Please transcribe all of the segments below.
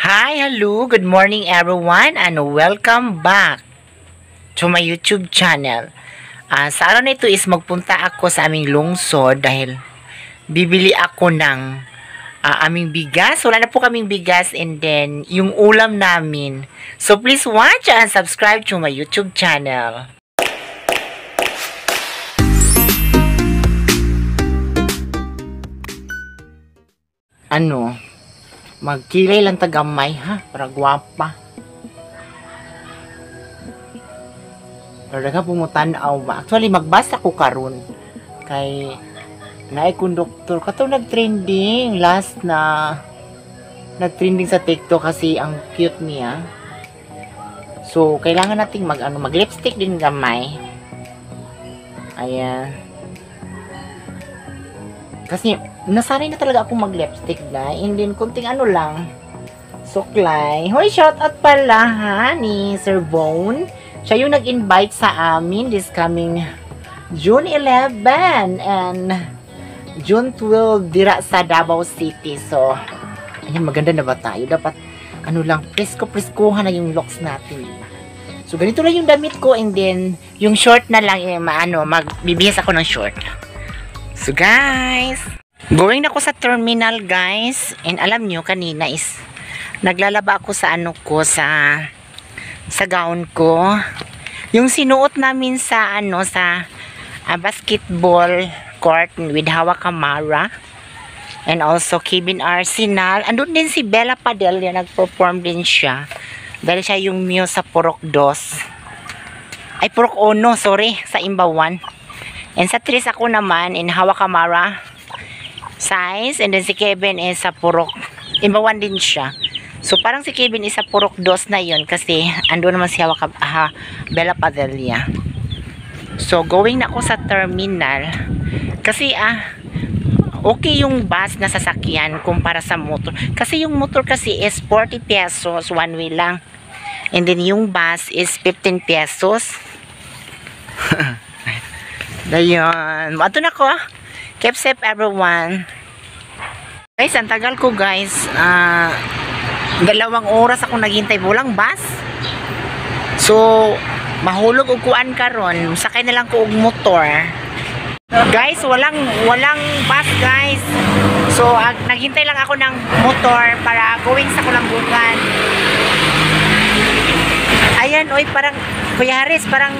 Hi, hello, good morning everyone and welcome back to my YouTube channel. Sa araw na ito is magpunta ako sa aming lungsod dahil bibili ako ng aming bigas. Wala na po kaming bigas and then yung ulam namin. So please watch and subscribe to my YouTube channel. Magkilay lang tagamay ha, para gwapa. Pero daga pumutanaw ba? Actually magbasa ko karon kay naay konduktor kato nagtrending last na nagtrending sa TikTok kasi ang cute niya. So kailangan nating mag-lipstick din gamay. Ayan. Kasi nasanay na talaga akong mag-lipstick na. And then, kunting lang. Suklay. Hoy, shoutout pala ha ni Sir Bone. Siya yung nag-invite sa amin this coming June 11 and June 12 dira sa Davao City. So, ayan, maganda na ba tayo? Dapat, presko-preskohan na yung looks natin. So, ganito lang yung damit ko and then, yung short na lang, magbibihis ako ng short. So guys, going na ako sa terminal guys. And alam nyo, kanina is naglalaba ako sa sa gown ko. Yung sinuot namin sa basketball court with Hawa Kamara. And also Kevin Arsenal. Andun din si Bella Padilla, nag-perform din siya. Dahil siya yung muse sa Purok 2. Purok 1, sorry, sa Imbawan. And sa Tris ako naman in Hawa Kamara size. And then si Kevin is sa Purok Imbawan din siya. So parang si Kevin is sa Purok 2 na yun. Kasi ando naman si Bella Padilla. So going na ako sa terminal. Kasi okay yung bus na sasakyan kumpara sa motor. Kasi yung motor kasi is 40 pesos one way lang. And then yung bus is 15 pesos. Dayon. Ato na ko. Keep safe everyone. Guys, ang tagal ko guys. 2 oras ako naghintay. Walang bus. So, mahulog og kuan karon. Sakay na lang ko og motor. Guys, walang bus guys. So, naghintay lang ako ng motor para going sa Kulambugan. Ayan, oy, parang Kuya Haris, parang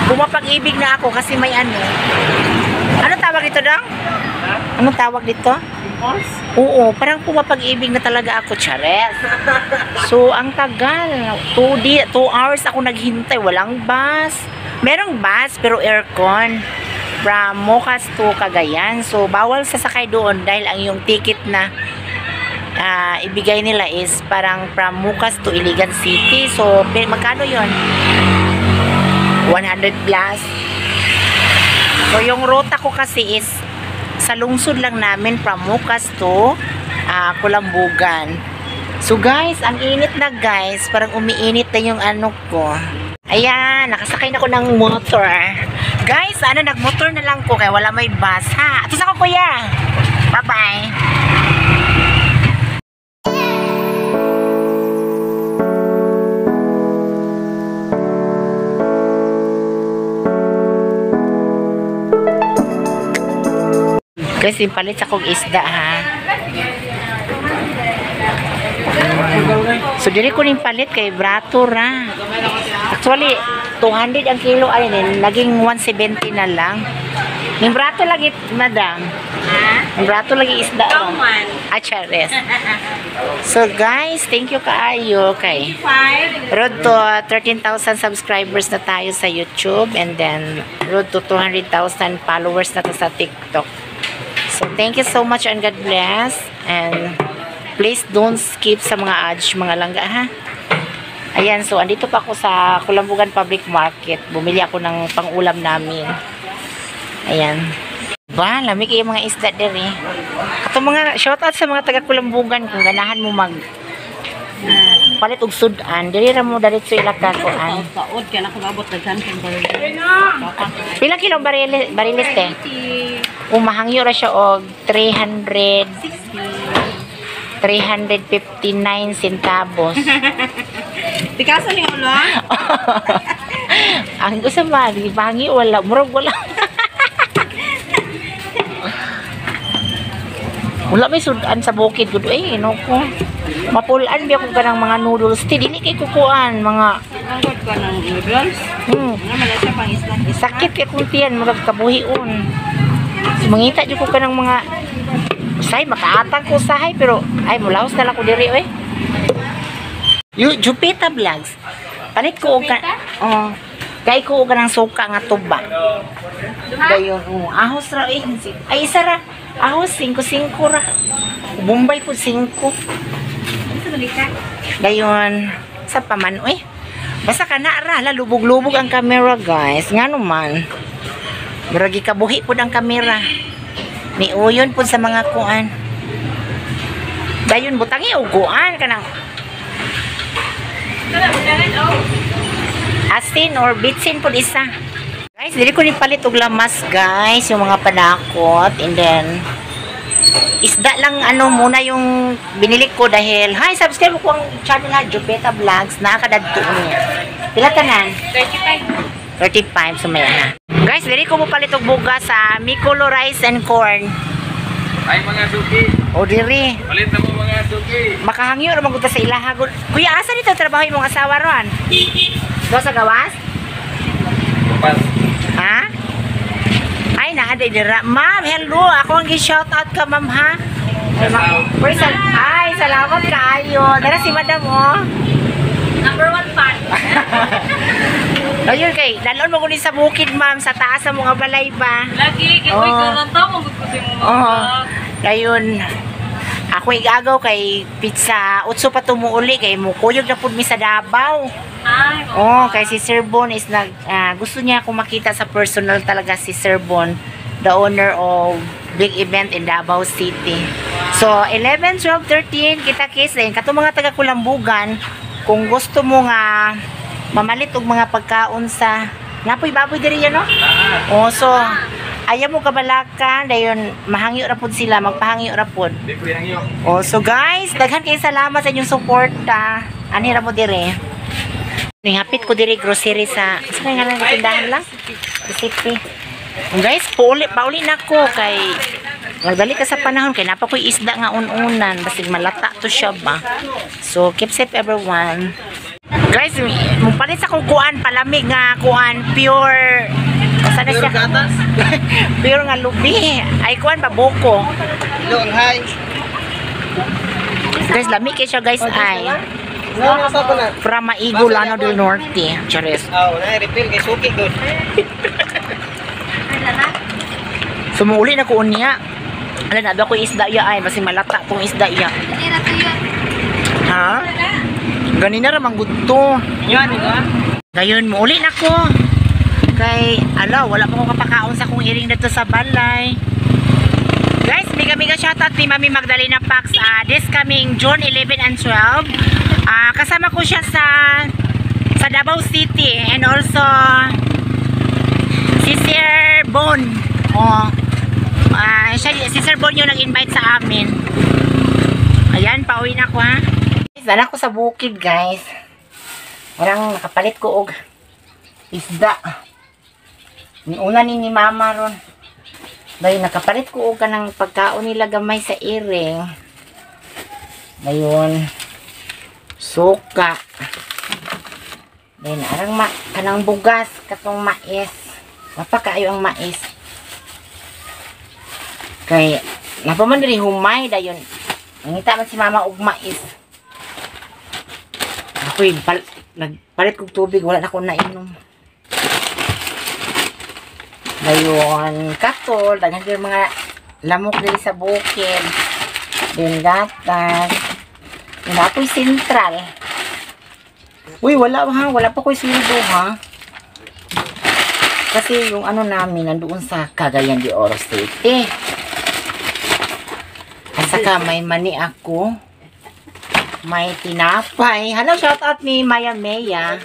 pumapag-ibig na ako kasi may Anong tawag dito daw? Anong tawag dito? Oo, parang pumapag-ibig na talaga ako, Chares. So, ang tagal. 2 hours ako naghintay. Walang bus. Merong bus, pero aircon. From Mocas to Cagayan. So, bawal sasakay doon dahil ang yung ticket na ibigay nila is parang from Mocas to Iligan City. So, magkano yon? 100 plus. So yung ruta ko kasi is sa lungsod lang namin from Mocas to Kulambugan. So guys, ang init na guys, parang umiinit na yung ko. Ayan, nakasakay na ko ng motor. Guys, nagmotor na lang ko kaya wala may bus ha. Atos ako kuya. Bye bye. Kasi palit sa kong isda ha. So dili ko ning palit kay brato ra. Actually 200 ang kilo naging 170 na lang. Ning brato lagi madam. Ning brato lagi isda. Chares. So guys, thank you kaayo kay road to 13,000 subscribers na tayo sa YouTube and then road to 200,000 followers na to sa TikTok. So, thank you so much and God bless. And please don't skip sa mga ads, mga langga ha. Ayan, so andito pa ako sa Kulambugan Public Market. Bumili ako ng pang-ulam namin. Ayan. Ba, lamig yung mga isda dere. Ato mga shoutout sa mga taga Kulambugan kung ganahan mo palit og sudan, diri ra mo diretso ilaka ko an. Saod kay na kumabot daghan kang baril. Pila kilo bariles te? Umahangyo ra siya og 360. 359 centavos. Picasso ni ulo. Ang gusto ba, di bangi wala, murag wala. Wala may sudan sa bukid gud no ko. Mapulaan biya ko kanang mga noodles. Ti dili kay kukuan mga Angkot ko ng noodles. Ano man siya pang island. sakit kay kung tiyan murag kabuhion. Mangita jud ko kanang mga say makaatang ko sahay pero ay mulaos na lang ko diri oy. Jupita Vlogs. Palit ko og kay ko og kanang suka nga tuba. Dayon ahos ra ay isa ra. Ahos 5-5 ra. Bombay po 5. Dayon sa paman oy. Basta kana ra lubog-lubog ang camera guys. Ngano man. Murag gikabuhi pud ang camera. Niuyon pud sa mga kuan. Dayon butangi og kuan kanang asin or bitsin pud isa. Guys, dili ko ni palit og lamas guys, yung mga panakot and then isda lang ano muna yung binili ko dahil hi subscribe ko ang channel na Jupita Vlogs nakakadadto niya. Pila tanan? 35 sumaya na. Guys, dili ko mo palit og bugas sa Mikolo Rice and Corn. Ay mga suki. O diri. Palit na mo mga suki. Makahangyo ra magud sa ilaha. Kuya, asa dito trabaho imong asawa ron? Do sa gawas? Pas. Ha? Ay, naaday dira. Ma'am, hello. Ako ang gi-shout out ka, ma'am, ha? Ay, salamat kaayo. Dara si madam, oh. Number 1 fan. Ayun kay, dalon mo kunin sa bukid, ma'am, sa taas sa mga balay ba? Lagi, kaya Oo. ko'y gananta, magkukusin mo. Oo. Ayun. Ako igagaw kay pizza. Utso pa tumuuli kay mukuyog na pud mi sa Davao. Ay, Oh, kay si Sir Bon is gusto niya akong makita sa personal talaga si Sir Bon, the owner of big event in Davao City. So, 11, 12, 13, kita-kis din. Kato mga taga-Kulambugan, kung gusto mo nga mamalit og mga pagkaon sa napoy baboy diri yan, no? Oh, so, ayaw mo kabalakan, dayon mahangyo ra pud sila, magpahangyo ra pud. Di ko yang iyo. Oh, so guys, daghan kay salamat sa inyong suporta. Ani ra mo dire. Nihapit ko diri grocery sa nga lang tindahan lang. Recipe. Guys, pauli na ko kay magdali ka sa panahon kay napa koy isda nga ununan basig malata to siya ba. So keep safe everyone. Guys, mupalit sa kong kuan palamig nga kuan pure sana siya pure nga lubi. Ay kuan ba buko. Long hi. Guys, lamig kay siya guys ay. Nasa pa na. From Maigo, Lano del Norte. Charis. Na refill kay suki doon. Sumuuli na ko unya. Ala na ko isda ya ay basi malata tong isda ya. Ha? Ganina ra manggudto. Yan ito. Dayon muuli na ko. Kay ala wala pa ko kapakaon sa kong iring dito sa balay. Guys, mega shoutout ni Mami Magdalena Pax this coming June 11 and 12. Kasama ko siya sa Davao City and also si Sir Bon. Si Sir Bon yung nag-invite sa amin. Ayan, pauwi na ako, ha. Dala ko sa bukid, guys. Parang nakapalit ko og isda. Niuna ni Mama ron. Dahil nakapalit ko og kanang pagkaon nila gamay sa iring. Dayon. Suka. Then, arang kanang bugas, katong mais. Mapakaayo ang mais. Kay, napaman rin humay, dayon. Nangita man si Mama og mais. Ako'y, nagpalit kong tubig, wala na akong nainom. Dayon, katol, daghan yung mga lamok din sa bukid. Then, gatas. Yun, ako'y sentral. Uy, wala ha. Wala pa ko'y sildo ha. Kasi yung ano namin, nandoon sa Cagayan de Oro City. At saka may mani ako. May tinapay. Hello, shout out ni Maya Meya.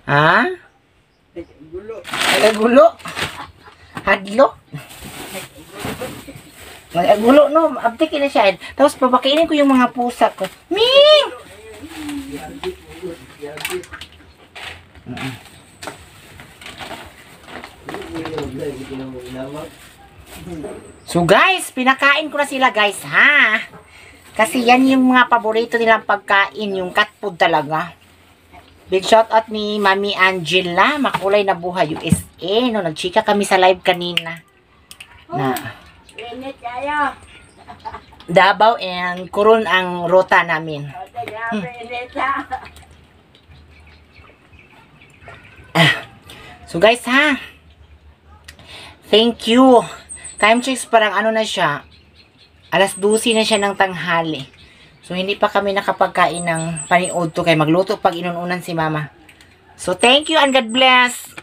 Ha? Gulo. Hadlo. Gulo, no? Abtikin na siya. Tapos, papakainin ko yung mga pusa ko. Ming! So, guys, pinakain ko na sila, guys, ha? Kasi yan yung mga paborito nilang pagkain, yung cat food talaga. Big shout out ni Mami Angela, Makulay na Buhay USA. No, nagchika kami sa live kanina. Na Davao and Coron ang rota namin. So guys ha, thank you. Time checks parang ano na siya, alas 12 na siya ng tanghali. So hindi pa kami nakapagkain ng paniudto kay magluto pag inununan si mama. So thank you and God bless.